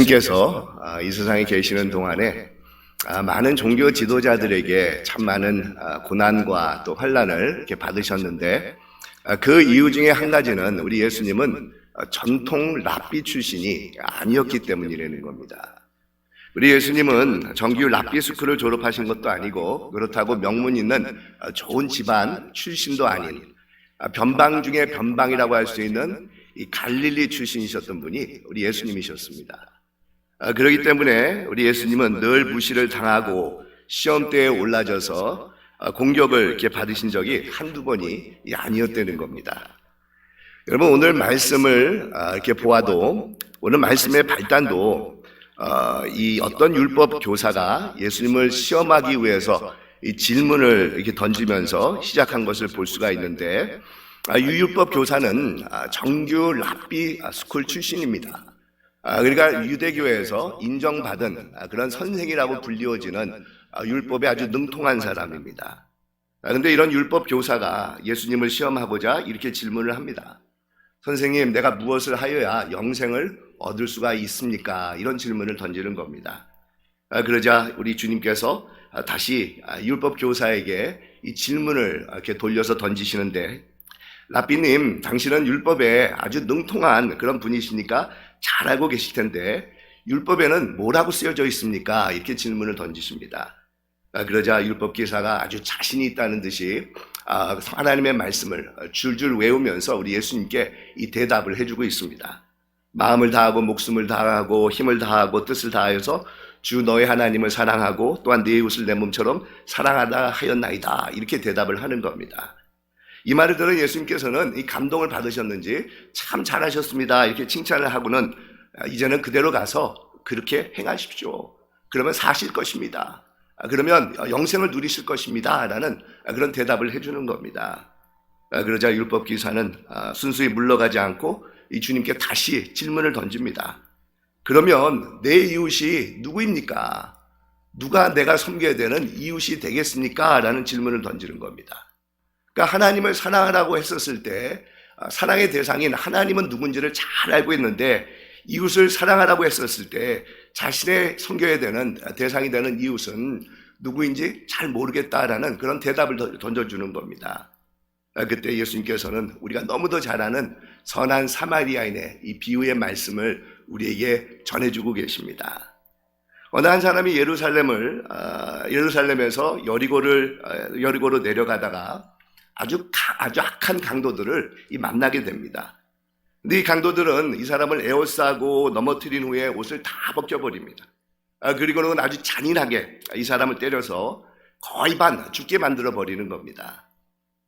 예수님께서 이 세상에 계시는 동안에 많은 종교 지도자들에게 참 많은 고난과 또 환난을 이렇게 받으셨는데, 그 이유 중에 한 가지는 우리 예수님은 전통 랍비 출신이 아니었기 때문이라는 겁니다. 우리 예수님은 정규 랍비 스쿨을 졸업하신 것도 아니고, 그렇다고 명문 있는 좋은 집안 출신도 아닌 변방 중에 변방이라고 할 수 있는 이 갈릴리 출신이셨던 분이 우리 예수님이셨습니다. 그렇기 때문에 우리 예수님은 늘 무시를 당하고 시험대에 올라져서 공격을 이렇게 받으신 적이 한두 번이 아니었다는 겁니다. 여러분, 오늘 말씀을 이렇게 보아도, 오늘 말씀의 발단도 이 어떤 율법 교사가 예수님을 시험하기 위해서 이 질문을 이렇게 던지면서 시작한 것을 볼 수가 있는데, 이 율법 교사는 정규 랍비 스쿨 출신입니다. 그러니까 유대교에서 인정받은 그런 선생이라고 불리워지는 율법에 아주 능통한 사람입니다. 그런데 이런 율법 교사가 예수님을 시험하고자 이렇게 질문을 합니다. 선생님, 내가 무엇을 하여야 영생을 얻을 수가 있습니까? 이런 질문을 던지는 겁니다. 그러자 우리 주님께서 다시 율법 교사에게 이 질문을 이렇게 돌려서 던지시는데, 랍비님, 당신은 율법에 아주 능통한 그런 분이시니까 잘 알고 계실 텐데 율법에는 뭐라고 쓰여져 있습니까? 이렇게 질문을 던지십니다. 그러자 율법 교사가 아주 자신이 있다는 듯이 하나님의 말씀을 줄줄 외우면서 우리 예수님께 이 대답을 해주고 있습니다. 마음을 다하고 목숨을 다하고 힘을 다하고 뜻을 다하여서 주 너의 하나님을 사랑하고 또한 네 이웃을 내 몸처럼 사랑하다 하였나이다. 이렇게 대답을 하는 겁니다. 이 말을 들은 예수님께서는 이 감동을 받으셨는지 참 잘하셨습니다 이렇게 칭찬을 하고는 이제는 그대로 가서 그렇게 행하십시오. 그러면 사실 것입니다. 그러면 영생을 누리실 것입니다 라는 그런 대답을 해주는 겁니다. 그러자 율법 교사는 순수히 물러가지 않고 이 주님께 다시 질문을 던집니다. 그러면 내 이웃이 누구입니까? 누가 내가 섬겨야 되는 이웃이 되겠습니까? 라는 질문을 던지는 겁니다. 그러니까 하나님을 사랑하라고 했었을 때 사랑의 대상인 하나님은 누군지를 잘 알고 있는데, 이웃을 사랑하라고 했었을 때 자신의 섬겨야 되는 대상이 되는 이웃은 누구인지 잘 모르겠다라는 그런 대답을 던져주는 겁니다. 그때 예수님께서는 우리가 너무도 잘 아는 선한 사마리아인의 이 비유의 말씀을 우리에게 전해주고 계십니다. 어느 한 사람이 예루살렘에서 여리고로 내려가다가 아주 악한 강도들을 만나게 됩니다. 근데 이 강도들은 이 사람을 에워싸고 넘어뜨린 후에 옷을 다 벗겨버립니다. 그리고는 아주 잔인하게 이 사람을 때려서 거의 반 죽게 만들어 버리는 겁니다.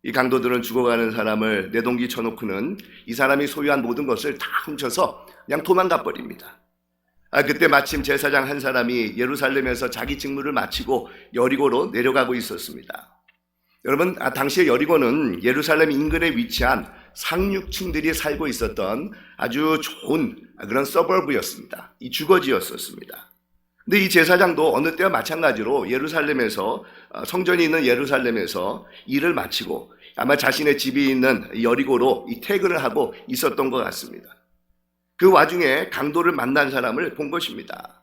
이 강도들은 죽어가는 사람을 내동기 쳐놓고는 이 사람이 소유한 모든 것을 다 훔쳐서 그냥 도망가 버립니다. 그때 마침 제사장 한 사람이 예루살렘에서 자기 직무를 마치고 여리고로 내려가고 있었습니다. 여러분, 당시에 여리고는 예루살렘 인근에 위치한 상류층들이 살고 있었던 아주 좋은 그런 서버브였습니다. 이 주거지였었습니다. 근데 이 제사장도 어느 때와 마찬가지로 예루살렘에서, 성전이 있는 예루살렘에서 일을 마치고 아마 자신의 집이 있는 여리고로 이 퇴근을 하고 있었던 것 같습니다. 그 와중에 강도를 만난 사람을 본 것입니다.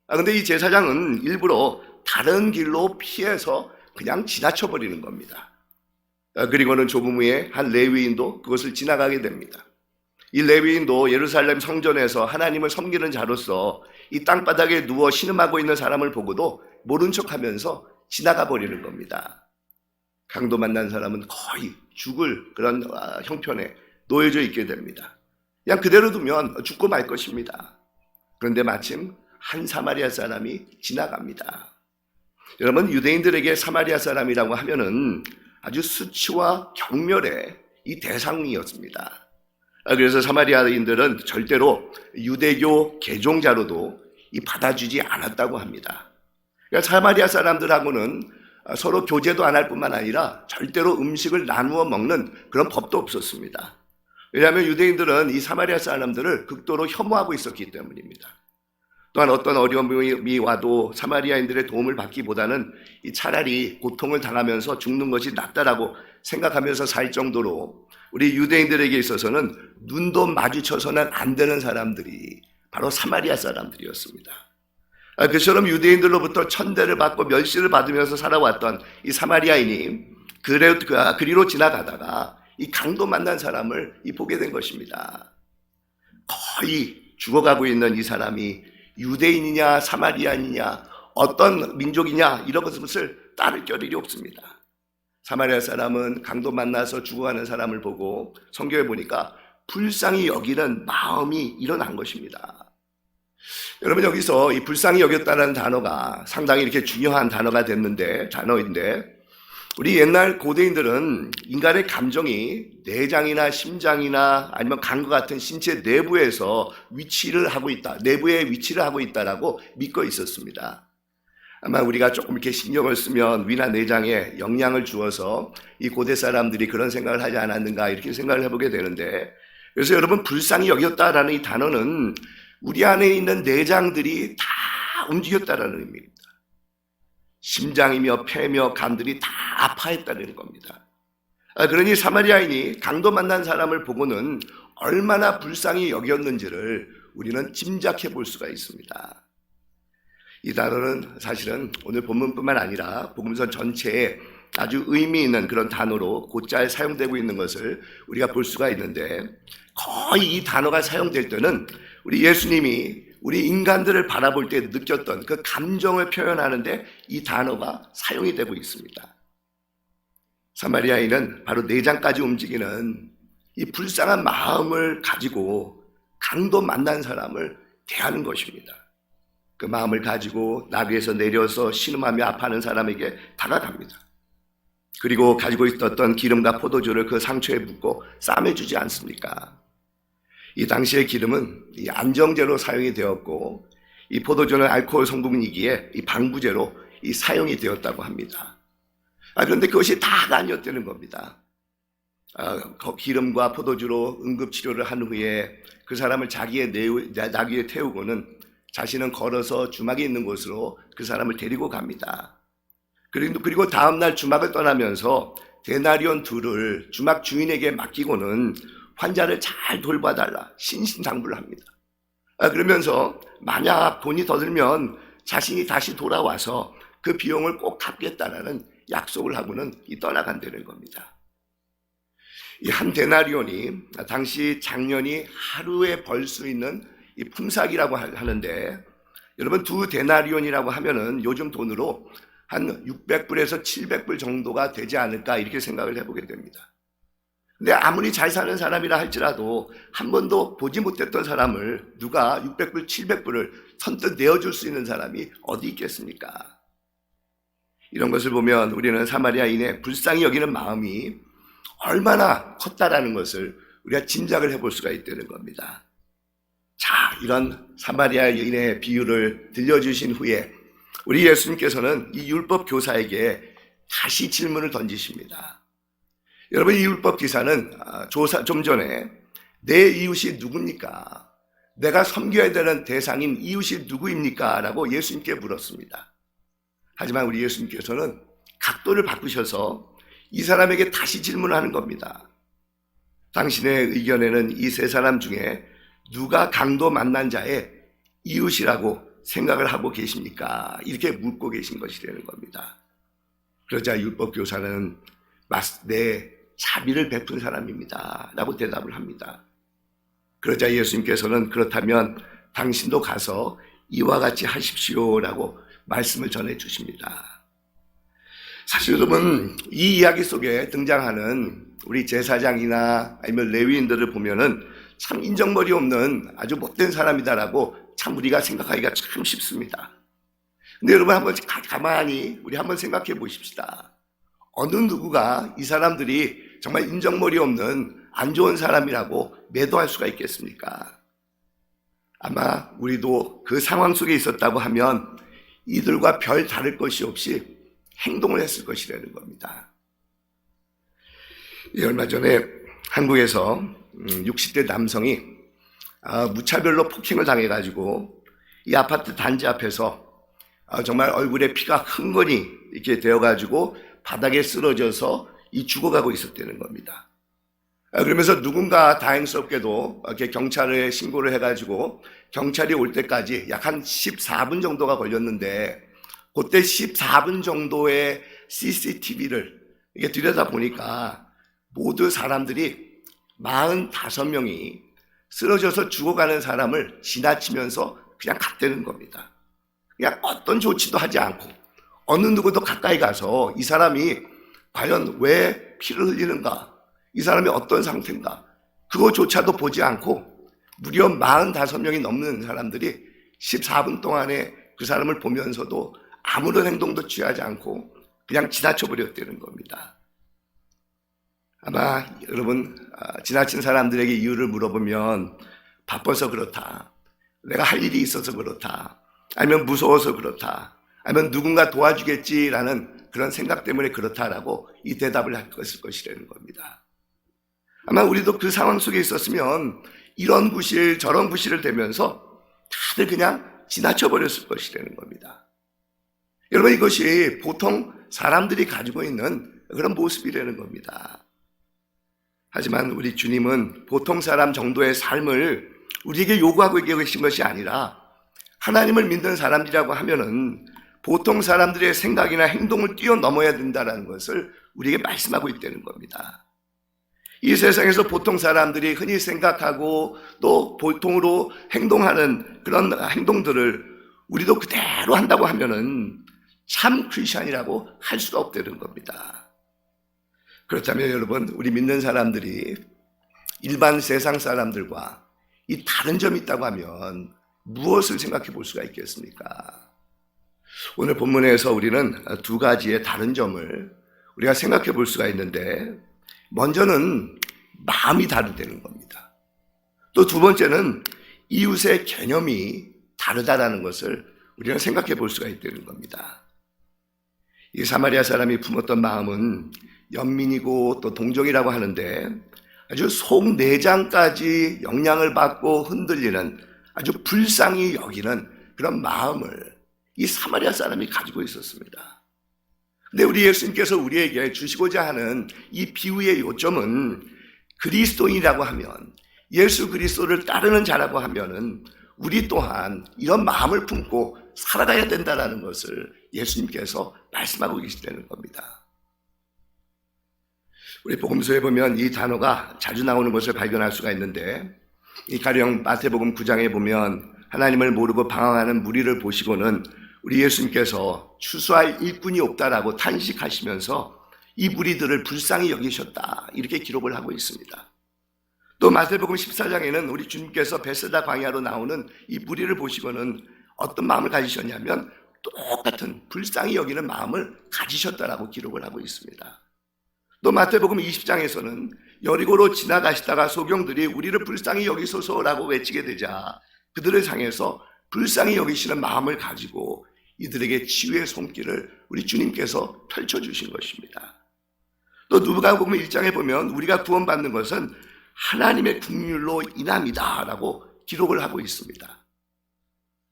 근데 이 제사장은 일부러 다른 길로 피해서 그냥 지나쳐버리는 겁니다. 그리고는 조금 후에 한 레위인도 그것을 지나가게 됩니다. 이 레위인도 예루살렘 성전에서 하나님을 섬기는 자로서 이 땅바닥에 누워 신음하고 있는 사람을 보고도 모른 척하면서 지나가 버리는 겁니다. 강도 만난 사람은 거의 죽을 그런 형편에 놓여져 있게 됩니다. 그냥 그대로 두면 죽고 말 것입니다. 그런데 마침 한 사마리아 사람이 지나갑니다. 여러분, 유대인들에게 사마리아 사람이라고 하면은 아주 수치와 경멸의 이 대상이었습니다. 그래서 사마리아인들은 절대로 유대교 개종자로도 받아주지 않았다고 합니다. 그러니까 사마리아 사람들하고는 서로 교제도 안 할 뿐만 아니라 절대로 음식을 나누어 먹는 그런 법도 없었습니다. 왜냐하면 유대인들은 이 사마리아 사람들을 극도로 혐오하고 있었기 때문입니다. 또한 어떤 어려움이 와도 사마리아인들의 도움을 받기보다는 차라리 고통을 당하면서 죽는 것이 낫다라고 생각하면서 살 정도로 우리 유대인들에게 있어서는 눈도 마주쳐서는 안 되는 사람들이 바로 사마리아 사람들이었습니다. 그처럼 유대인들로부터 천대를 받고 멸시를 받으면서 살아왔던 이 사마리아인이 그리로 지나가다가 이 강도 만난 사람을 보게 된 것입니다. 거의 죽어가고 있는 이 사람이 유대인이냐 사마리아인이냐 어떤 민족이냐 이런 것을 따를 겨를이 없습니다. 사마리아 사람은 강도 만나서 죽어가는 사람을 보고 성경에 보니까 불쌍히 여기는 마음이 일어난 것입니다. 여러분, 여기서 이 불쌍히 여겼다는 단어가 상당히 이렇게 중요한 단어인데 우리 옛날 고대인들은 인간의 감정이 내장이나 심장이나 아니면 간과 같은 신체 내부에서 내부에 위치를 하고 있다라고 믿고 있었습니다. 아마 우리가 조금 이렇게 신경을 쓰면 위나 내장에 영향을 주어서 이 고대 사람들이 그런 생각을 하지 않았는가 이렇게 생각을 해보게 되는데, 그래서 여러분, 불쌍히 여겼다라는 이 단어는 우리 안에 있는 내장들이 다 움직였다라는 의미입니다. 심장이며 폐며 간들이 다 아파했다는 겁니다. 그러니 사마리아인이 강도 만난 사람을 보고는 얼마나 불쌍히 여겼는지를 우리는 짐작해 볼 수가 있습니다. 이 단어는 사실은 오늘 본문뿐만 아니라 복음서 전체에 아주 의미 있는 그런 단어로 곧잘 사용되고 있는 것을 우리가 볼 수가 있는데, 거의 이 단어가 사용될 때는 우리 예수님이 우리 인간들을 바라볼 때 느꼈던 그 감정을 표현하는데 이 단어가 사용이 되고 있습니다. 사마리아인은 바로 내장까지 움직이는 이 불쌍한 마음을 가지고 강도 만난 사람을 대하는 것입니다. 그 마음을 가지고 나귀에서 내려서 신음하며 아파하는 사람에게 다가갑니다. 그리고 가지고 있었던 기름과 포도주를 그 상처에 붓고 싸매주지 않습니까? 이 당시의 기름은 이 안정제로 사용이 되었고, 이 포도주는 알코올 성분이기에 이 방부제로 사용이 되었다고 합니다. 그런데 그것이 다가 아니었다는 겁니다. 기름과 포도주로 응급치료를 한 후에 그 사람을 자기의 나귀에 태우고는 자신은 걸어서 주막이 있는 곳으로 그 사람을 데리고 갑니다. 그리고 다음날 주막을 떠나면서 데나리온 둘을 주막 주인에게 맡기고는 환자를 잘 돌봐달라 신신당부를 합니다. 그러면서 만약 돈이 더 들면 자신이 다시 돌아와서 그 비용을 꼭 갚겠다라는 약속을 하고는 떠나간다는 겁니다. 이 한 데나리온이 당시 장년이 하루에 벌 수 있는 이 품삯이라고 하는데, 여러분, 두 데나리온이라고 하면은 요즘 돈으로 한 600불에서 700불 정도가 되지 않을까 이렇게 생각을 해보게 됩니다. 근데 아무리 잘 사는 사람이라 할지라도 한 번도 보지 못했던 사람을 누가 600불, 700불을 선뜻 내어줄 수 있는 사람이 어디 있겠습니까? 이런 것을 보면 우리는 사마리아인의 불쌍히 여기는 마음이 얼마나 컸다라는 것을 우리가 짐작을 해볼 수가 있다는 겁니다. 자, 이런 사마리아인의 비유를 들려주신 후에 우리 예수님께서는 이 율법 교사에게 다시 질문을 던지십니다. 여러분, 이 율법 기사는 좀 전에 내 이웃이 누굽니까? 내가 섬겨야 되는 대상인 이웃이 누구입니까? 라고 예수님께 물었습니다. 하지만 우리 예수님께서는 각도를 바꾸셔서 이 사람에게 다시 질문하는 겁니다. 당신의 의견에는 이 세 사람 중에 누가 강도 만난 자의 이웃이라고 생각을 하고 계십니까? 이렇게 묻고 계신 것이라는 겁니다. 그러자 율법 교사는 내 자비를 베푼 사람입니다 라고 대답을 합니다. 그러자 예수님께서는 그렇다면 당신도 가서 이와 같이 하십시오 라고 말씀을 전해 주십니다. 사실 여러분, 이 이야기 속에 등장하는 우리 제사장이나 아니면 레위인들을 보면은 참 인정머리 없는 아주 못된 사람이다라고 참 우리가 생각하기가 참 쉽습니다. 근데 여러분, 한번 가만히 우리 한번 생각해 보십시다. 어느 누구가 이 사람들이 정말 인정머리 없는 안 좋은 사람이라고 매도할 수가 있겠습니까? 아마 우리도 그 상황 속에 있었다고 하면 이들과 별 다를 것이 없이 행동을 했을 것이라는 겁니다. 얼마 전에 한국에서 60대 남성이 무차별로 폭행을 당해가지고 이 아파트 단지 앞에서 정말 얼굴에 피가 흥건히 이렇게 되어가지고 바닥에 쓰러져서 죽어가고 있었다는 겁니다. 그러면서 누군가 다행스럽게도 이렇게 경찰에 신고를 해가지고 경찰이 올 때까지 약 한 14분 정도가 걸렸는데, 그때 14분 정도의 CCTV를 이게 들여다 보니까 모두 사람들이 45명이 쓰러져서 죽어가는 사람을 지나치면서 그냥 갔다는 겁니다. 그냥 어떤 조치도 하지 않고 어느 누구도 가까이 가서 이 사람이 과연 왜 피를 흘리는가, 이 사람이 어떤 상태인가, 그거조차도 보지 않고 무려 45명이 넘는 사람들이 14분 동안에 그 사람을 보면서도 아무런 행동도 취하지 않고 그냥 지나쳐 버렸다는 겁니다. 아마 여러분, 지나친 사람들에게 이유를 물어보면 바빠서 그렇다, 내가 할 일이 있어서 그렇다, 아니면 무서워서 그렇다, 아니면 누군가 도와주겠지라는 그런 생각 때문에 그렇다라고 이 대답을 할 것이라는 겁니다. 아마 우리도 그 상황 속에 있었으면 이런 부실 저런 부실을 대면서 다들 그냥 지나쳐 버렸을 것이라는 겁니다. 여러분, 이것이 보통 사람들이 가지고 있는 그런 모습이라는 겁니다. 하지만 우리 주님은 보통 사람 정도의 삶을 우리에게 요구하고 계신 것이 아니라, 하나님을 믿는 사람들이라고 하면은 보통 사람들의 생각이나 행동을 뛰어넘어야 된다는 것을 우리에게 말씀하고 있다는 겁니다. 이 세상에서 보통 사람들이 흔히 생각하고 또 보통으로 행동하는 그런 행동들을 우리도 그대로 한다고 하면은 참 크리스천이라고 할 수가 없다는 겁니다. 그렇다면 여러분, 우리 믿는 사람들이 일반 세상 사람들과 이 다른 점이 있다고 하면 무엇을 생각해 볼 수가 있겠습니까? 오늘 본문에서 우리는 두 가지의 다른 점을 우리가 생각해 볼 수가 있는데, 먼저는 마음이 다르다는 겁니다. 또 두 번째는 이웃의 개념이 다르다라는 것을 우리는 생각해 볼 수가 있다는 겁니다. 이 사마리아 사람이 품었던 마음은 연민이고 또 동정이라고 하는데, 아주 속내장까지 영향을 받고 흔들리는 아주 불쌍히 여기는 그런 마음을 이 사마리아 사람이 가지고 있었습니다. 근데 우리 예수님께서 우리에게 주시고자 하는 이 비유의 요점은, 그리스도인이라고 하면, 예수 그리스도를 따르는 자라고 하면은 우리 또한 이런 마음을 품고 살아가야 된다는 것을 예수님께서 말씀하고 계시다는 겁니다. 우리 복음서에 보면 이 단어가 자주 나오는 것을 발견할 수가 있는데, 이 가령 마태복음 9장에 보면 하나님을 모르고 방황하는 무리를 보시고는 우리 예수님께서 추수할 일꾼이 없다라고 탄식하시면서 이 무리들을 불쌍히 여기셨다, 이렇게 기록을 하고 있습니다. 또 마태복음 14장에는 우리 주님께서 베세다 광야로 나오는 이 무리를 보시고는 어떤 마음을 가지셨냐면 똑같은 불쌍히 여기는 마음을 가지셨다라고 기록을 하고 있습니다. 또 마태복음 20장에서는 여리고로 지나가시다가 소경들이 우리를 불쌍히 여기소서라고 외치게 되자 그들을 향해서 불쌍히 여기시는 마음을 가지고 이들에게 치유의 손길을 우리 주님께서 펼쳐주신 것입니다. 또 누가복음 1장에 보면 우리가 구원받는 것은 하나님의 긍휼로 인함이다 라고 기록을 하고 있습니다.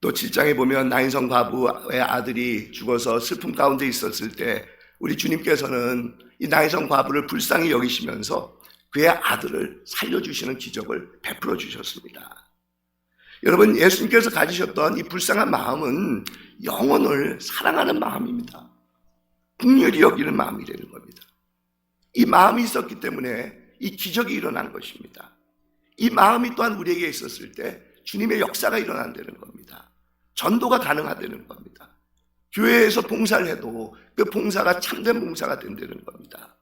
또 7장에 보면 나인성 과부의 아들이 죽어서 슬픔 가운데 있었을 때 우리 주님께서는 이 나인성 과부를 불쌍히 여기시면서 그의 아들을 살려주시는 기적을 베풀어 주셨습니다. 여러분, 예수님께서 가지셨던 이 불쌍한 마음은 영혼을 사랑하는 마음입니다. 긍휼히 여기는 마음이 되는 겁니다. 이 마음이 있었기 때문에 이 기적이 일어난 것입니다. 이 마음이 또한 우리에게 있었을 때 주님의 역사가 일어난다는 겁니다. 전도가 가능하다는 겁니다. 교회에서 봉사를 해도 그 봉사가 참된 봉사가 된다는 겁니다.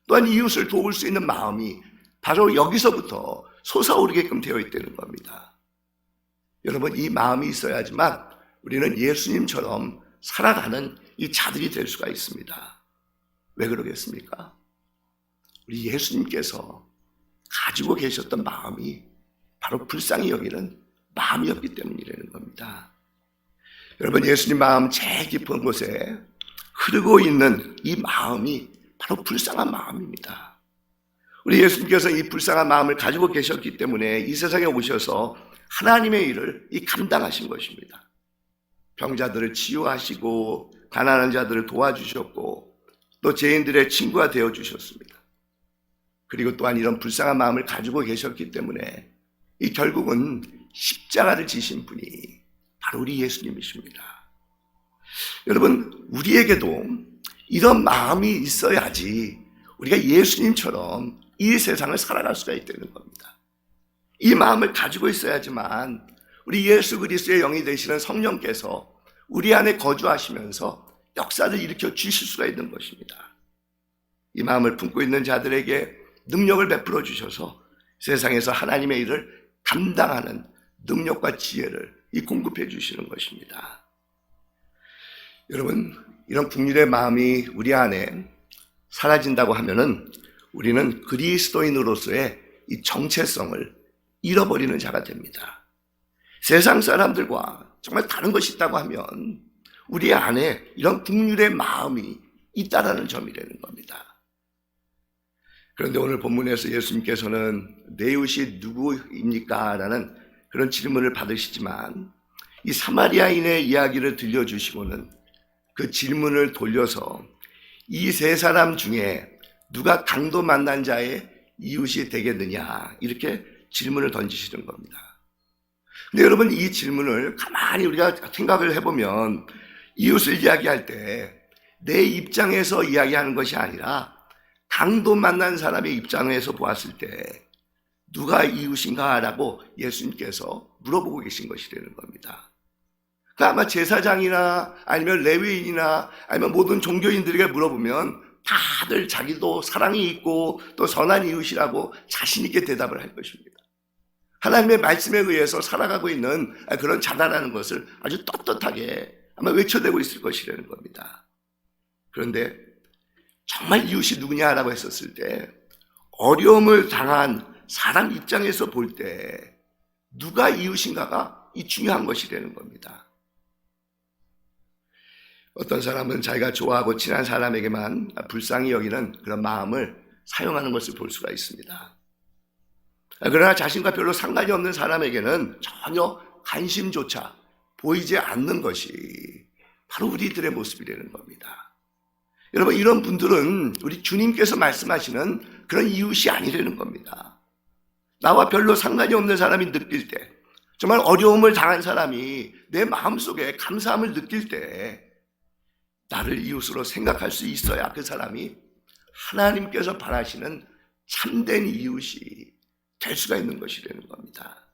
또한 이웃을 도울 수 있는 마음이 바로 여기서부터 솟아오르게끔 되어 있다는 겁니다. 여러분, 이 마음이 있어야지만 우리는 예수님처럼 살아가는 이 자들이 될 수가 있습니다. 왜 그러겠습니까? 우리 예수님께서 가지고 계셨던 마음이 바로 불쌍히 여기는 마음이었기 때문이라는 겁니다. 여러분, 예수님 마음 제일 깊은 곳에 흐르고 있는 이 마음이 바로 불쌍한 마음입니다. 우리 예수님께서 이 불쌍한 마음을 가지고 계셨기 때문에 이 세상에 오셔서 하나님의 일을 감당하신 것입니다. 병자들을 치유하시고 가난한 자들을 도와주셨고 또 죄인들의 친구가 되어주셨습니다. 그리고 또한 이런 불쌍한 마음을 가지고 계셨기 때문에 이 결국은 십자가를 지신 분이 바로 우리 예수님이십니다. 여러분, 우리에게도 이런 마음이 있어야지 우리가 예수님처럼 이 세상을 살아갈 수가 있다는 겁니다. 이 마음을 가지고 있어야지만 우리 예수 그리스도의 영이 되시는 성령께서 우리 안에 거주하시면서 역사를 일으켜 주실 수가 있는 것입니다. 이 마음을 품고 있는 자들에게 능력을 베풀어 주셔서 세상에서 하나님의 일을 감당하는 능력과 지혜를 공급해 주시는 것입니다. 여러분, 이런 국률의 마음이 우리 안에 사라진다고 하면은 우리는 그리스도인으로서의 이 정체성을 잃어버리는 자가 됩니다. 세상 사람들과 정말 다른 것이 있다고 하면 우리 안에 이런 국률의 마음이 있다라는 점이라는 겁니다. 그런데 오늘 본문에서 예수님께서는 내 이웃이 누구입니까? 라는 그런 질문을 받으시지만 이 사마리아인의 이야기를 들려주시고는 그 질문을 돌려서 이 세 사람 중에 누가 강도 만난 자의 이웃이 되겠느냐 이렇게 질문을 던지시는 겁니다. 근데 여러분, 이 질문을 가만히 우리가 생각을 해보면 이웃을 이야기할 때 내 입장에서 이야기하는 것이 아니라 강도 만난 사람의 입장에서 보았을 때 누가 이웃인가라고 예수님께서 물어보고 계신 것이라는 겁니다. 그러니까 아마 제사장이나 아니면 레위인이나 아니면 모든 종교인들에게 물어보면 다들 자기도 사랑이 있고 또 선한 이웃이라고 자신 있게 대답을 할 것입니다. 하나님의 말씀에 의해서 살아가고 있는 그런 자다라는 것을 아주 떳떳하게 아마 외쳐대고 있을 것이라는 겁니다. 그런데 정말 이웃이 누구냐라고 했었을 때 어려움을 당한 사람 입장에서 볼 때 누가 이웃인가가 이 중요한 것이라는 겁니다. 어떤 사람은 자기가 좋아하고 친한 사람에게만 불쌍히 여기는 그런 마음을 사용하는 것을 볼 수가 있습니다. 그러나 자신과 별로 상관이 없는 사람에게는 전혀 관심조차 보이지 않는 것이 바로 우리들의 모습이라는 겁니다. 여러분, 이런 분들은 우리 주님께서 말씀하시는 그런 이웃이 아니라는 겁니다. 나와 별로 상관이 없는 사람이 느낄 때, 정말 어려움을 당한 사람이 내 마음속에 감사함을 느낄 때 나를 이웃으로 생각할 수 있어야 그 사람이 하나님께서 바라시는 참된 이웃이 될 수가 있는 것이라는 겁니다.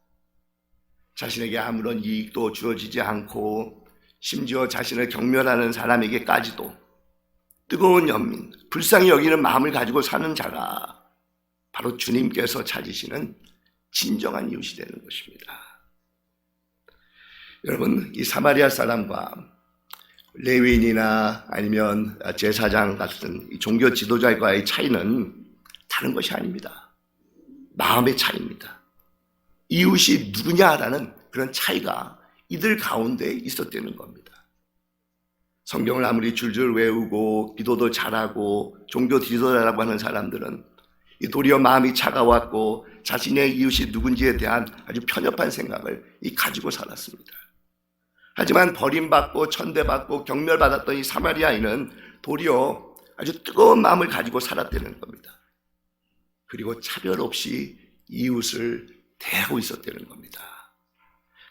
자신에게 아무런 이익도 주어지지 않고 심지어 자신을 경멸하는 사람에게까지도 뜨거운 연민, 불쌍히 여기는 마음을 가지고 사는 자가 바로 주님께서 찾으시는 진정한 이웃이 되는 것입니다. 여러분, 이 사마리아 사람과 레위인이나 아니면 제사장 같은 종교 지도자과의 차이는 다른 것이 아닙니다. 마음의 차이입니다. 이웃이 누구냐라는 그런 차이가 이들 가운데 있었다는 겁니다. 성경을 아무리 줄줄 외우고 기도도 잘하고 종교 지도자라고 하는 사람들은 도리어 마음이 차가웠고 자신의 이웃이 누군지에 대한 아주 편협한 생각을 가지고 살았습니다. 하지만 버림받고 천대받고 경멸받았던 이 사마리아인은 도리어 아주 뜨거운 마음을 가지고 살았다는 겁니다. 그리고 차별 없이 이웃을 대하고 있었다는 겁니다.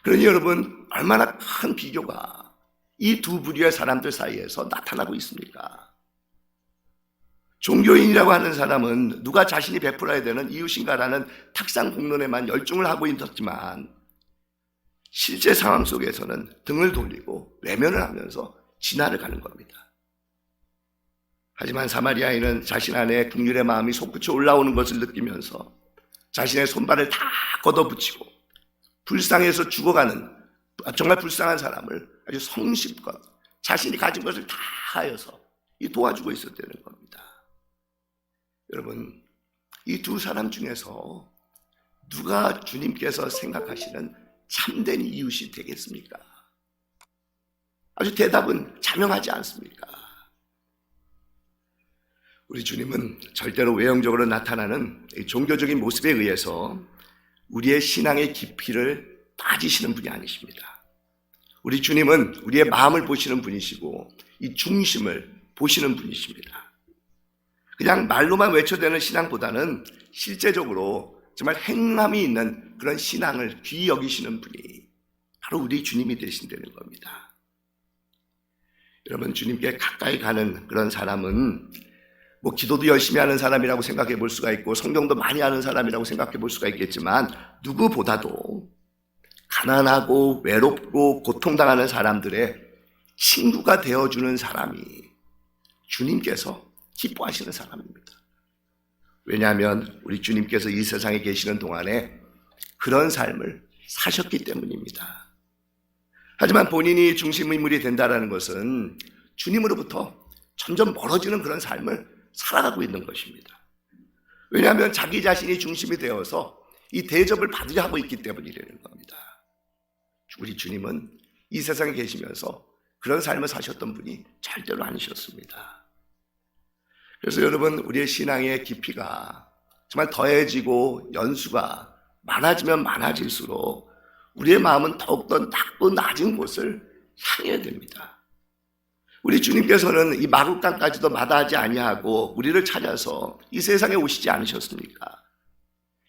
그러니 여러분, 얼마나 큰 비교가 이 두 부류의 사람들 사이에서 나타나고 있습니까? 종교인이라고 하는 사람은 누가 자신이 베풀어야 되는 이웃인가라는 탁상 공론에만 열중을 하고 있었지만 실제 상황 속에서는 등을 돌리고 외면을 하면서 진화를 가는 겁니다. 하지만 사마리아인은 자신 안에 긍휼의 마음이 솟구쳐 올라오는 것을 느끼면서 자신의 손발을 다 걷어붙이고 불쌍해서 죽어가는 정말 불쌍한 사람을 아주 성심껏 자신이 가진 것을 다 하여서 도와주고 있었다는 겁니다. 여러분, 이 두 사람 중에서 누가 주님께서 생각하시는 참된 이웃이 되겠습니까? 아주 대답은 자명하지 않습니까? 우리 주님은 절대로 외형적으로 나타나는 종교적인 모습에 의해서 우리의 신앙의 깊이를 따지시는 분이 아니십니다. 우리 주님은 우리의 마음을 보시는 분이시고 이 중심을 보시는 분이십니다. 그냥 말로만 외쳐대는 신앙보다는 실제적으로 정말 행함이 있는 그런 신앙을 귀히 여기시는 분이 바로 우리 주님이 되신다는 겁니다. 여러분, 주님께 가까이 가는 그런 사람은 뭐 기도도 열심히 하는 사람이라고 생각해 볼 수가 있고 성경도 많이 하는 사람이라고 생각해 볼 수가 있겠지만, 누구보다도 가난하고 외롭고 고통당하는 사람들의 친구가 되어주는 사람이 주님께서 기뻐하시는 사람입니다. 왜냐하면 우리 주님께서 이 세상에 계시는 동안에 그런 삶을 사셨기 때문입니다. 하지만 본인이 중심 인물이 된다는 것은 주님으로부터 점점 멀어지는 그런 삶을 살아가고 있는 것입니다. 왜냐하면 자기 자신이 중심이 되어서 이 대접을 받으려 하고 있기 때문이라는 겁니다. 우리 주님은 이 세상에 계시면서 그런 삶을 사셨던 분이 절대로 아니셨습니다. 그래서 여러분, 우리의 신앙의 깊이가 정말 더해지고 연수가 많아지면 많아질수록 우리의 마음은 더욱더 낮고 낮은 곳을 향해야 됩니다. 우리 주님께서는 이 마국 땅까지도 마다하지 아니하고 우리를 찾아서 이 세상에 오시지 않으셨습니까?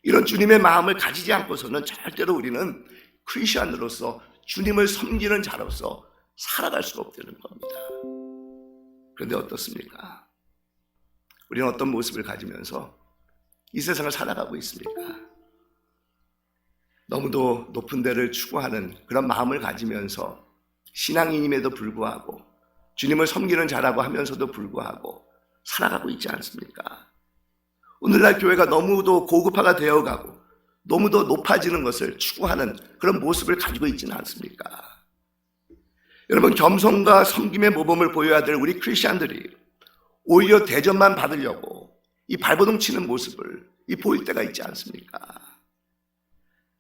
이런 주님의 마음을 가지지 않고서는 절대로 우리는 크리스천으로서 주님을 섬기는 자로서 살아갈 수가 없다는 겁니다. 그런데 어떻습니까? 우리는 어떤 모습을 가지면서 이 세상을 살아가고 있습니까? 너무도 높은 데를 추구하는 그런 마음을 가지면서 신앙인임에도 불구하고 주님을 섬기는 자라고 하면서도 불구하고 살아가고 있지 않습니까? 오늘날 교회가 너무도 고급화가 되어가고 너무도 높아지는 것을 추구하는 그런 모습을 가지고 있지는 않습니까? 여러분, 겸손과 섬김의 모범을 보여야 될 우리 크리스천들이 오히려 대접만 받으려고 이 발버둥 치는 모습을 보일 때가 있지 않습니까?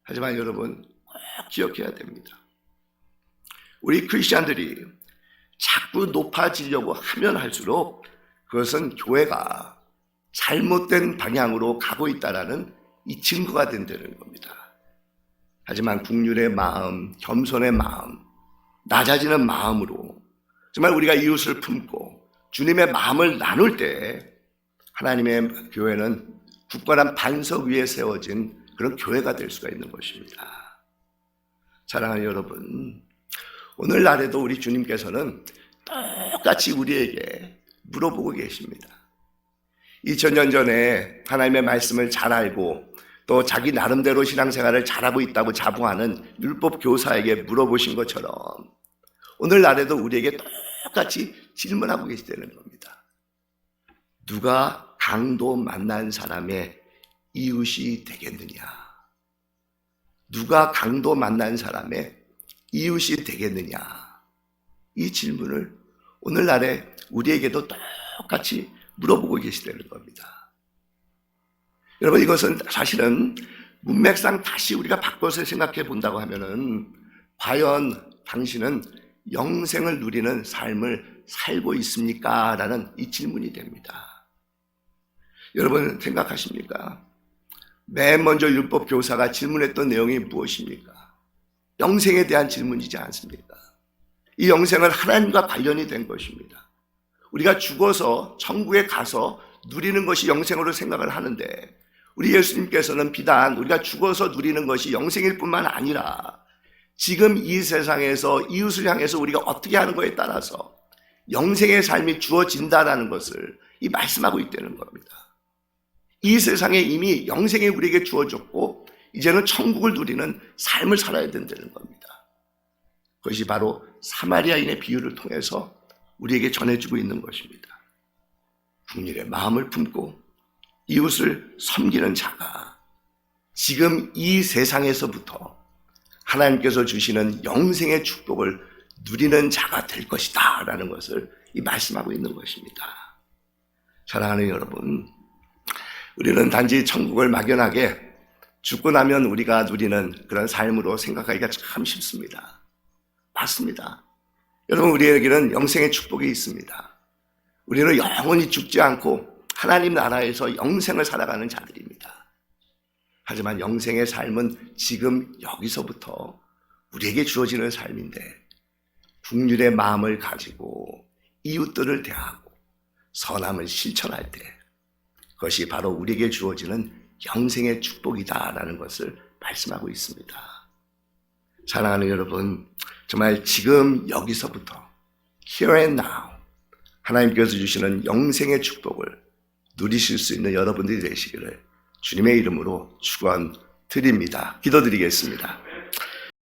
하지만 여러분, 꼭 기억해야 됩니다. 우리 크리스천들이 자꾸 높아지려고 하면 할수록 그것은 교회가 잘못된 방향으로 가고 있다는 이 증거가 된다는 겁니다. 하지만 국률의 마음, 겸손의 마음, 낮아지는 마음으로 정말 우리가 이웃을 품고 주님의 마음을 나눌 때 하나님의 교회는 굳건한 반석 위에 세워진 그런 교회가 될 수가 있는 것입니다. 사랑하는 여러분, 오늘날에도 우리 주님께서는 똑같이 우리에게 물어보고 계십니다. 2000년 전에 하나님의 말씀을 잘 알고 또 자기 나름대로 신앙생활을 잘하고 있다고 자부하는 율법 교사에게 물어보신 것처럼 오늘날에도 우리에게 똑같이 질문하고 계시다는 겁니다. 누가 강도 만난 사람의 이웃이 되겠느냐? 누가 강도 만난 사람의 이웃이 되겠느냐? 이 질문을 오늘날에 우리에게도 똑같이 물어보고 계시다는 겁니다. 여러분, 이것은 사실은 문맥상 다시 우리가 바꿔서 생각해 본다고 하면은 과연 당신은 영생을 누리는 삶을 살고 있습니까? 라는 이 질문이 됩니다. 여러분, 생각하십니까? 맨 먼저 율법 교사가 질문했던 내용이 무엇입니까? 영생에 대한 질문이지 않습니까? 이 영생은 하나님과 관련이 된 것입니다. 우리가 죽어서 천국에 가서 누리는 것이 영생으로 생각을 하는데, 우리 예수님께서는 비단 우리가 죽어서 누리는 것이 영생일 뿐만 아니라 지금 이 세상에서 이웃을 향해서 우리가 어떻게 하는 것에 따라서 영생의 삶이 주어진다는 것을 말씀하고 있다는 겁니다. 이 세상에 이미 영생이 우리에게 주어졌고 이제는 천국을 누리는 삶을 살아야 된다는 겁니다. 그것이 바로 사마리아인의 비유를 통해서 우리에게 전해주고 있는 것입니다. 국민의 마음을 품고 이웃을 섬기는 자가 지금 이 세상에서부터 하나님께서 주시는 영생의 축복을 누리는 자가 될 것이다 라는 것을 말씀하고 있는 것입니다. 사랑하는 여러분, 우리는 단지 천국을 막연하게 죽고 나면 우리가 누리는 그런 삶으로 생각하기가 참 쉽습니다. 맞습니다. 여러분, 우리에게는 영생의 축복이 있습니다. 우리는 영원히 죽지 않고 하나님 나라에서 영생을 살아가는 자들입니다. 하지만 영생의 삶은 지금 여기서부터 우리에게 주어지는 삶인데, 긍휼의 마음을 가지고 이웃들을 대하고 선함을 실천할 때 그것이 바로 우리에게 주어지는 영생의 축복이다라는 것을 말씀하고 있습니다. 사랑하는 여러분, 정말 지금 여기서부터 here and now 하나님께서 주시는 영생의 축복을 누리실 수 있는 여러분들이 되시기를 주님의 이름으로 축원드립니다. 기도드리겠습니다.